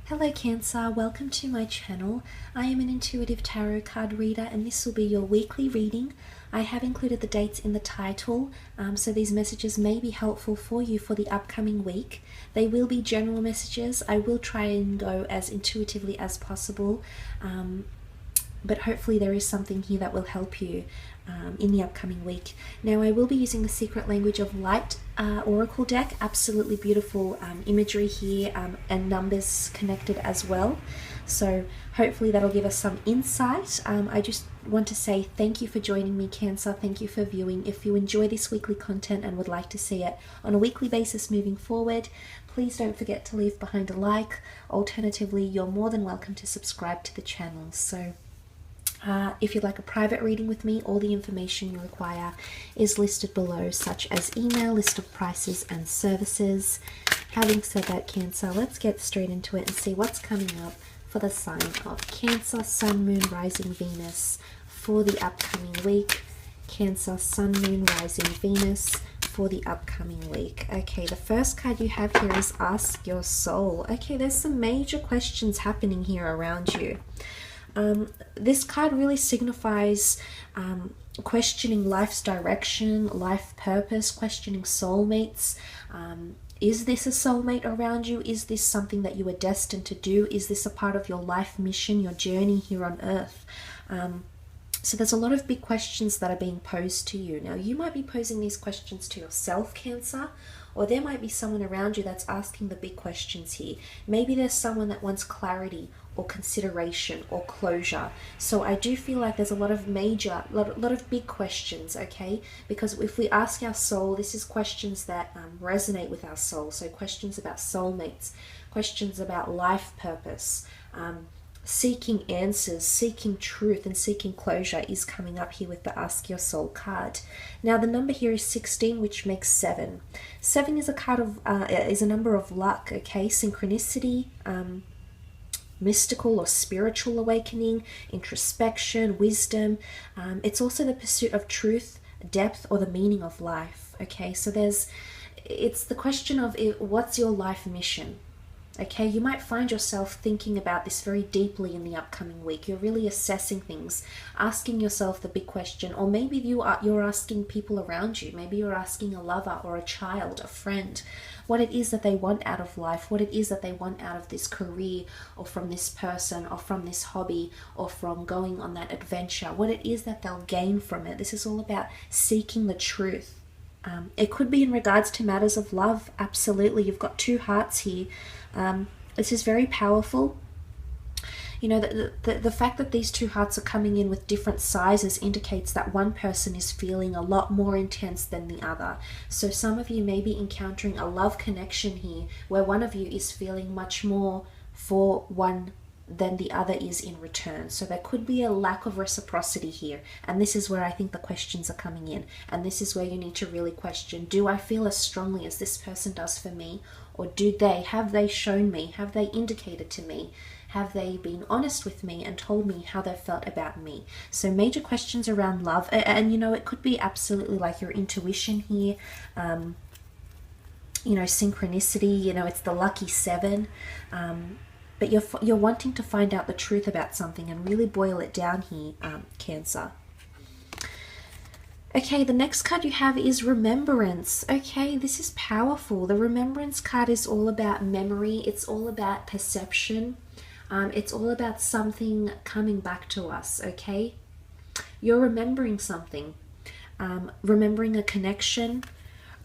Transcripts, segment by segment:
Hello Cancer, welcome to my channel. I am an intuitive tarot card reader and this will be your weekly reading. I have included the dates in the title, so these messages may be helpful for you for the upcoming week. They will be general messages. I will try and go as intuitively as possible, but hopefully there is something here that will help you in the upcoming week. Now I will be using the Secret Language of Light Oracle deck. Absolutely beautiful imagery here and numbers connected as well. So hopefully that'll give us some insight. I just want to say thank you for joining me, Cancer. Thank you for viewing. If you enjoy this weekly content and would like to see it on a weekly basis moving forward, please don't forget to leave behind a like. Alternatively, you're more than welcome to subscribe to the channel. So if you'd like a private reading with me, all the information you require is listed below, such as email, list of prices and services. Having said that, Cancer, let's get straight into it and see what's coming up for the sign of Cancer, Sun, Moon, Rising, Venus for the upcoming week. Cancer, Sun, Moon, Rising, Venus for the upcoming week. Okay, the first card you have here is Ask Your Soul. Okay, there's some major questions happening here around you. This card really signifies questioning life's direction, life purpose, questioning soulmates. Is this a soulmate around you? Is this something that you were destined to do? Is this a part of your life mission, your journey here on earth? So there's a lot of big questions that are being posed to you. Now, you might be posing these questions to yourself, Cancer, or there might be someone around you that's asking the big questions here. Maybe there's someone that wants clarity or consideration or closure. So I do feel like there's a lot of lot of big questions, okay? Because if we ask our soul, this is questions that resonate with our soul. So questions about soulmates, questions about life purpose, seeking answers, seeking truth, and seeking closure is coming up here with the Ask Your Soul card. Now the number here is 16, which makes 7. 7 is a card of is a number of luck, okay? Synchronicity, mystical or spiritual awakening, introspection, wisdom. It's also the pursuit of truth, depth, or the meaning of life, okay? So it's the question of what's your life mission? Okay, you might find yourself thinking about this very deeply in the upcoming week. You're really assessing things, asking yourself the big question, or maybe you're asking people around you. Maybe you're asking a lover or a child, a friend, what it is that they want out of life, what it is that they want out of this career, or from this person, or from this hobby, or from going on that adventure, what it is that they'll gain from it. This is all about seeking the truth. It could be in regards to matters of love. Absolutely, you've got two hearts here. This is very powerful. You know, the fact that these two hearts are coming in with different sizes indicates that one person is feeling a lot more intense than the other. So some of you may be encountering a love connection here where one of you is feeling much more for one than the other is in return. So there could be a lack of reciprocity here, and this is where I think the questions are coming in, and this is where you need to really question, do I feel as strongly as this person does for me, or have they shown me, have they indicated to me, have they been honest with me and told me how they felt about me? So major questions around love, and you know, it could be absolutely like your intuition here, you know, synchronicity, you know, it's the lucky 7, but you're wanting to find out the truth about something and really boil it down here, Cancer. Okay, the next card you have is Remembrance. Okay, this is powerful. The Remembrance card is all about memory. It's all about perception. It's all about something coming back to us, okay? You're remembering something. Remembering a connection.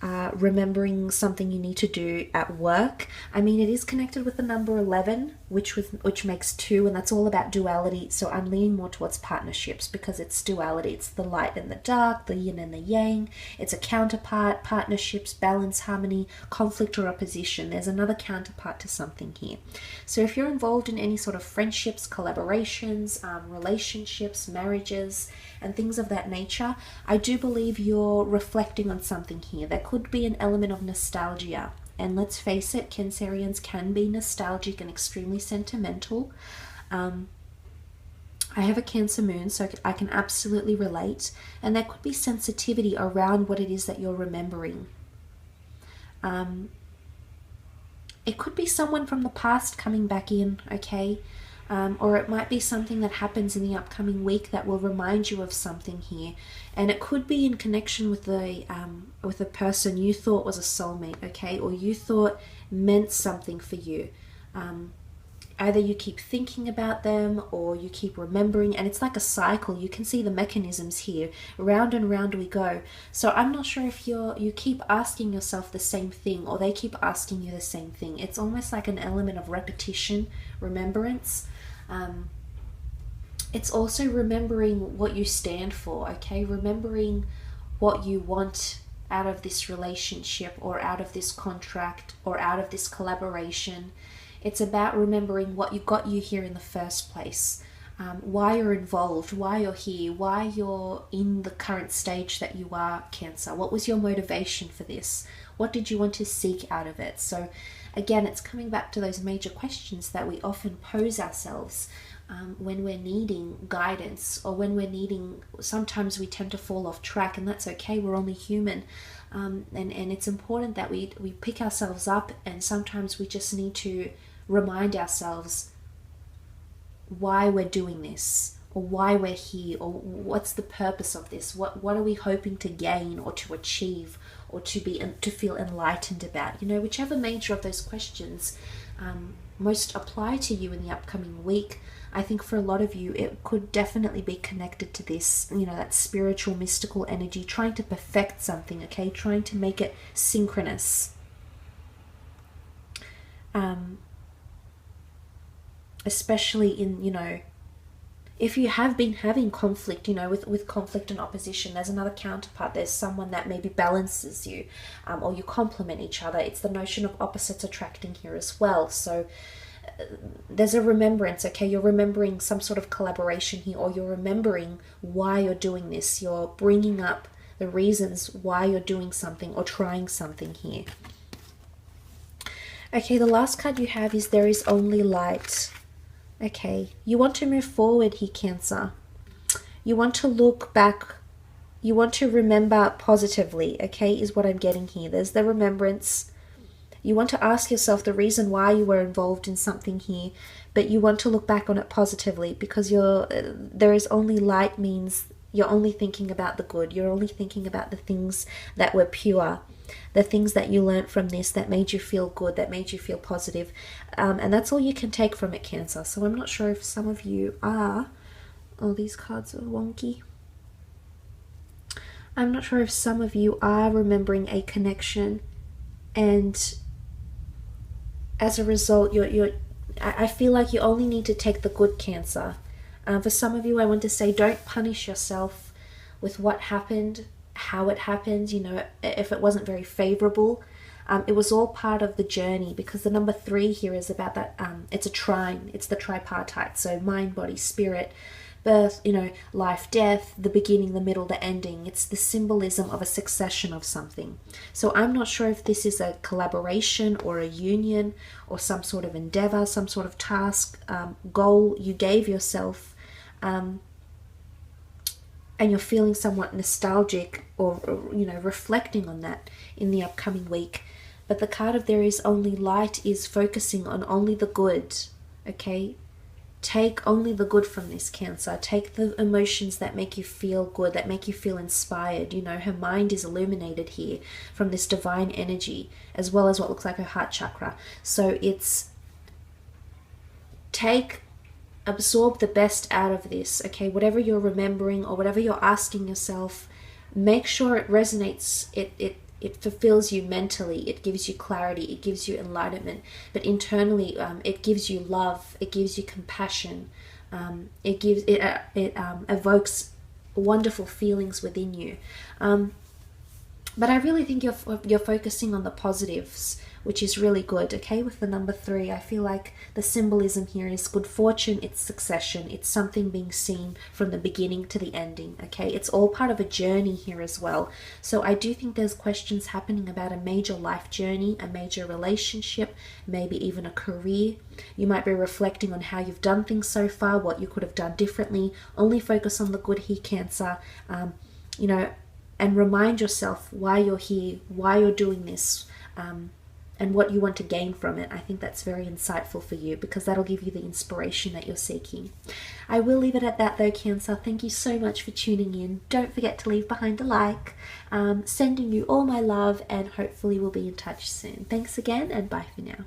Remembering something you need to do at work. I mean, it is connected with the number 11, which makes 2, and that's all about duality. So I'm leaning more towards partnerships because it's duality. It's the light and the dark, the yin and the yang. It's a counterpart, partnerships, balance, harmony, conflict or opposition. There's another counterpart to something here. So if you're involved in any sort of friendships, collaborations, relationships, marriages, and things of that nature, I do believe you're reflecting on something here. There could be an element of nostalgia. And let's face it, Cancerians can be nostalgic and extremely sentimental. I have a Cancer moon, so I can absolutely relate. And there could be sensitivity around what it is that you're remembering. It could be someone from the past coming back in, okay? Or it might be something that happens in the upcoming week that will remind you of something here. And it could be in connection with a person you thought was a soulmate, okay? Or you thought meant something for you. Either you keep thinking about them or you keep remembering, and it's like a cycle. You can see the mechanisms here. Round and round we go. So I'm not sure if you keep asking yourself the same thing or they keep asking you the same thing. It's almost like an element of repetition, remembrance. It's also remembering what you stand for, okay? Remembering what you want out of this relationship or out of this contract or out of this collaboration. It's about remembering what got you here in the first place, why you're involved, why you're here, why you're in the current stage that you are, Cancer. What was your motivation for this? What did you want to seek out of it? So again, it's coming back to those major questions that we often pose ourselves when we're needing guidance, or when we're needing, sometimes we tend to fall off track, and that's okay, we're only human. And it's important that we pick ourselves up, and sometimes we just need to remind ourselves why we're doing this, or why we're here, or what's the purpose of this, what are we hoping to gain or to achieve or to feel enlightened about. You know, whichever major of those questions most apply to you in the upcoming week. I think for a lot of you it could definitely be connected to this, you know, that spiritual mystical energy, trying to perfect something, okay, trying to make it synchronous. Especially in, you know, if you have been having conflict, you know, with conflict and opposition, there's another counterpart. There's someone that maybe balances you, or you complement each other. It's the notion of opposites attracting here as well. So there's a remembrance, okay? You're remembering some sort of collaboration here, or you're remembering why you're doing this. You're bringing up the reasons why you're doing something or trying something here. Okay, the last card you have is There Is Only Light. Okay, you want to move forward here, Cancer. You want to look back. You want to remember positively, okay, is what I'm getting here. There's the remembrance. You want to ask yourself the reason why you were involved in something here, but you want to look back on it positively, because there is only light means you're only thinking about the good. You're only thinking about the things that were pure, the things that you learned from this that made you feel good, that made you feel positive. And that's all you can take from it, Cancer. So I'm not sure if some of you are... Oh, these cards are wonky. I'm not sure if some of you are remembering a connection, and as a result, I feel like you only need to take the good, Cancer. For some of you, I want to say, don't punish yourself with what happened, how it happened, you know, if it wasn't very favorable. It was all part of the journey, because the number 3 here is about that, it's a trine, it's the tripartite, so mind, body, spirit, birth, you know, life, death, the beginning, the middle, the ending. It's the symbolism of a succession of something. So I'm not sure if this is a collaboration or a union or some sort of endeavor, some sort of task, goal you gave yourself, and you're feeling somewhat nostalgic or, you know, reflecting on that in the upcoming week. But the card of There Is Only Light is focusing on only the good, okay? Take only the good from this, Cancer. Take the emotions that make you feel good, that make you feel inspired. You know, her mind is illuminated here from this divine energy, as well as what looks like her heart chakra. So it's absorb the best out of this, okay? Whatever you're remembering or whatever you're asking yourself, make sure it resonates, it fulfills you mentally, it gives you clarity, it gives you enlightenment, but internally it gives you love, it gives you compassion, it evokes wonderful feelings within you. But I really think you're focusing on the positives, which is really good, okay? With the number 3, I feel like the symbolism here is good fortune, it's succession, it's something being seen from the beginning to the ending, okay? It's all part of a journey here as well. So I do think there's questions happening about a major life journey, a major relationship, maybe even a career. You might be reflecting on how you've done things so far, what you could have done differently. Only focus on the good here, Cancer. You know, and remind yourself why you're here, why you're doing this. and what you want to gain from it. I think that's very insightful for you, because that'll give you the inspiration that you're seeking. I will leave it at that though, Cancer. Thank you so much for tuning in. Don't forget to leave behind a like. Sending you all my love, and hopefully we'll be in touch soon. Thanks again, and bye for now.